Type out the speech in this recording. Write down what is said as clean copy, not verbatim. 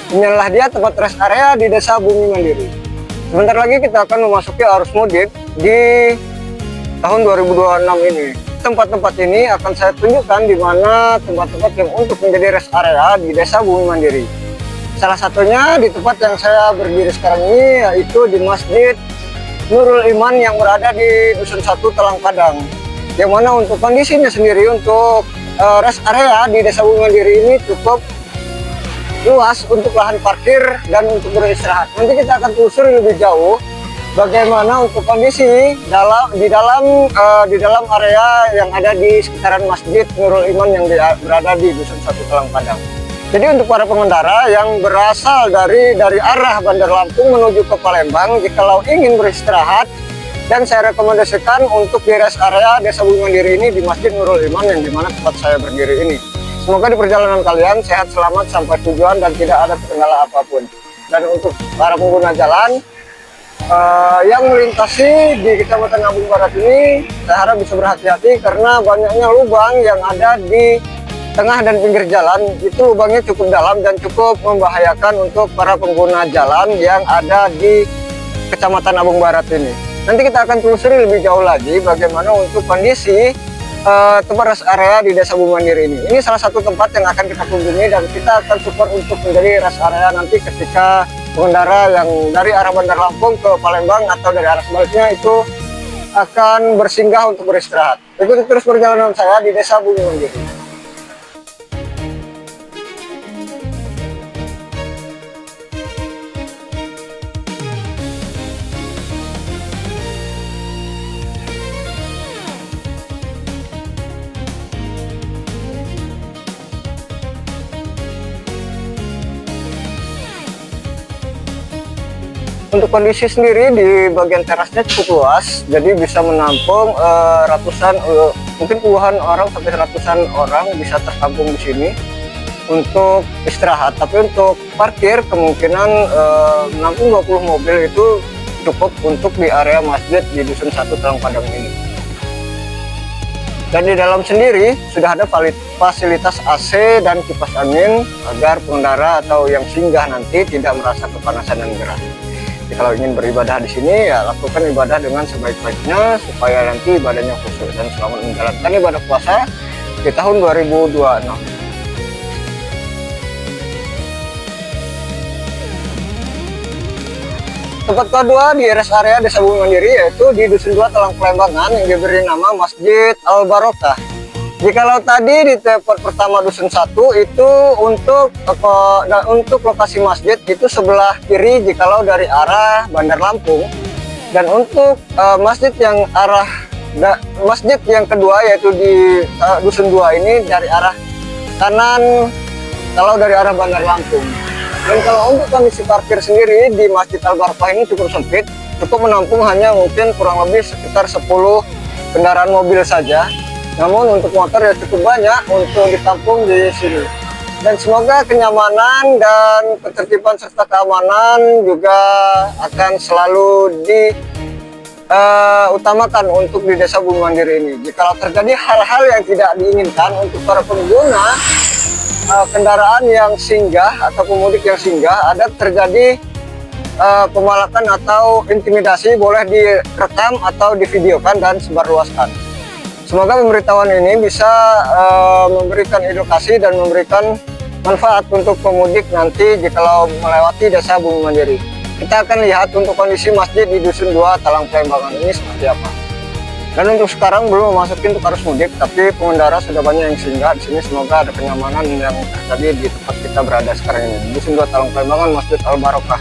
Inilah dia tempat rest area di Desa Bumi Mandiri. Sebentar lagi kita akan memasuki arus mudik di tahun 2026 ini. Tempat-tempat ini akan saya tunjukkan di mana tempat-tempat yang untuk menjadi rest area di Desa Bumi Mandiri. Salah satunya di tempat yang saya berdiri sekarang ini, yaitu di Masjid Nurul Iman yang berada di Dusun 1 Talang Padang. Yang mana untuk kondisinya sendiri untuk rest area di Desa Bumi Mandiri ini cukup luas untuk lahan parkir dan untuk beristirahat. Nanti kita akan telusuri lebih jauh bagaimana untuk kondisi di dalam area yang ada di sekitaran Masjid Nurul Iman yang berada di Dusun 1 Talang Padang. Jadi untuk para pengendara yang berasal dari arah Bandar Lampung menuju ke Palembang, jikalau ingin beristirahat, dan saya rekomendasikan untuk di rest area Desa Bumi Mandiri ini di Masjid Nurul Iman yang dimana tempat saya berdiri ini. Semoga di perjalanan kalian sehat selamat sampai tujuan dan tidak ada kendala apapun. Dan untuk para pengguna jalan yang melintasi di Kecamatan Nabung Barat ini, saya harap bisa berhati-hati karena banyaknya lubang yang ada di tengah dan pinggir jalan. Itu lubangnya cukup dalam dan cukup membahayakan untuk para pengguna jalan yang ada di Kecamatan Nabung Barat ini. Nanti kita akan telusuri lebih jauh lagi bagaimana untuk kondisi tempat rest area di Desa Bumi Mandiri ini. Ini salah satu tempat yang akan kita kunjungi dan kita akan support untuk menjadi rest area nanti ketika pengendara yang dari arah Bandar Lampung ke Palembang atau dari arah sebaliknya itu akan bersinggah untuk beristirahat. Ikuti terus perjalanan saya di Desa Bumi Mandiri. Untuk kondisi sendiri di bagian terasnya cukup luas, jadi bisa menampung ratusan, mungkin puluhan orang sampai ratusan orang bisa tertampung di sini untuk istirahat. Tapi untuk parkir kemungkinan menampung 20 mobil itu cukup untuk di area masjid di Dusun 1 Talang Padang ini. Dan di dalam sendiri sudah ada fasilitas AC dan kipas angin agar pengendara atau yang singgah nanti tidak merasa kepanasan dan gerah. Kalau ingin beribadah di sini, ya lakukan ibadah dengan sebaik-baiknya supaya nanti ibadahnya khusyuk dan selamat menjalankan ibadah puasa di tahun 2026. Tempat kedua di rest area Desa Bumi Mandiri yaitu di Dusun 2 Talang Palembangan yang diberi nama Masjid Al Barokah. Jikalau tadi di tempat pertama Dusun 1 itu untuk lokasi masjid itu sebelah kiri jikalau dari arah Bandar Lampung, dan untuk masjid yang kedua yaitu di Dusun 2 ini dari arah kanan kalau dari arah Bandar Lampung. Dan kalau untuk kondisi parkir sendiri di Masjid Al Barokah ini cukup sempit, cukup menampung hanya mungkin kurang lebih sekitar 10 kendaraan mobil saja. Namun untuk motor ya cukup banyak untuk ditampung di sini. Dan semoga kenyamanan dan ketertiban serta keamanan juga akan selalu diutamakan untuk di Desa Bumi Mandiri ini. Jika terjadi hal-hal yang tidak diinginkan untuk para pengguna kendaraan yang singgah atau pemudik yang singgah, ada terjadi pemalakan atau intimidasi, boleh direkam atau divideokan dan sebarluaskan. Semoga pemberitahuan ini bisa memberikan edukasi dan memberikan manfaat untuk pemudik nanti jikalau melewati Desa Bumi Mandiri. Kita akan lihat untuk kondisi masjid di Dusun 2 Talang Palembangan ini seperti apa. Dan untuk sekarang belum memasuki untuk arus mudik, tapi pengendara sudah banyak yang singgah di sini. Semoga ada kenyamanan yang terjadi di tempat kita berada sekarang ini. Dusun 2 Talang Palembangan, Masjid Al Barokah.